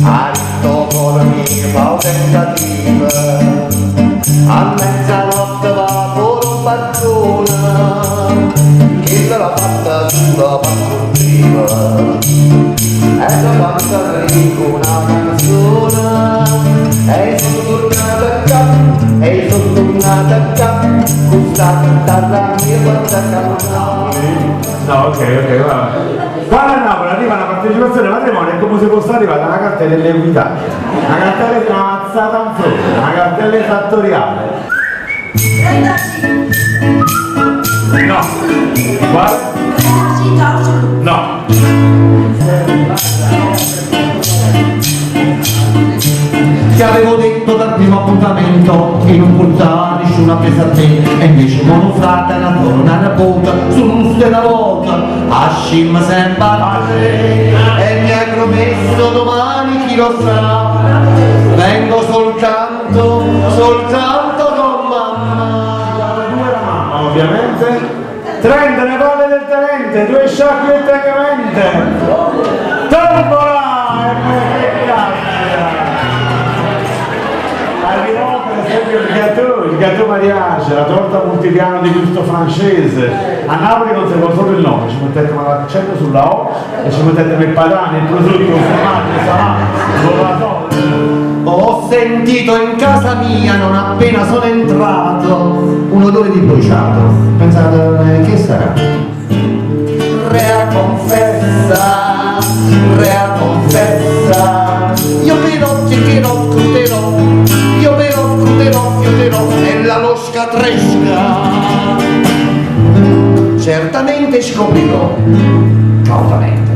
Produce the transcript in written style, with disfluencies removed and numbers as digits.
Aristotolami fa un tentativo, a mezzanotte va pure un barcone, che l'ha fatta sulla parcurtiva, e la fatta rico una canzone, e sono tornata a capo, e sono tornata a capo, questa chitarra mia guarda cantare. No, ok, va. Quando a Napoli arriva una partecipazione al matrimonio è come se fosse arrivata una cartella dell'equità, una cartella di una mazzata in fronte, una cartella fattoriale. No. Guarda. No. Ti avevo detto dal primo appuntamento che non portava nessuna presa a te, e invece monofratta una torna bocca sull'usto una volta a scimma sempre a te, e mi hai promesso domani chi lo sa, vengo soltanto con mamma. Ovviamente 30 le palle del tenente, 2 sciacquette camente, tombola e arrivò per esempio il gâteau mariage, la torta multipiano di gusto francese. A Napoli non si può solo il nome, ci mettete l'accento sulla O e ci mettete il padane, il prosciutto, il formaggio, il salato, Ho sentito in casa mia, non appena sono entrato, un odore di bruciato. Pensate, che sarà? Rea confessa, io però scruterò, e la losca tresca. Certamente scoprirò, cautamente.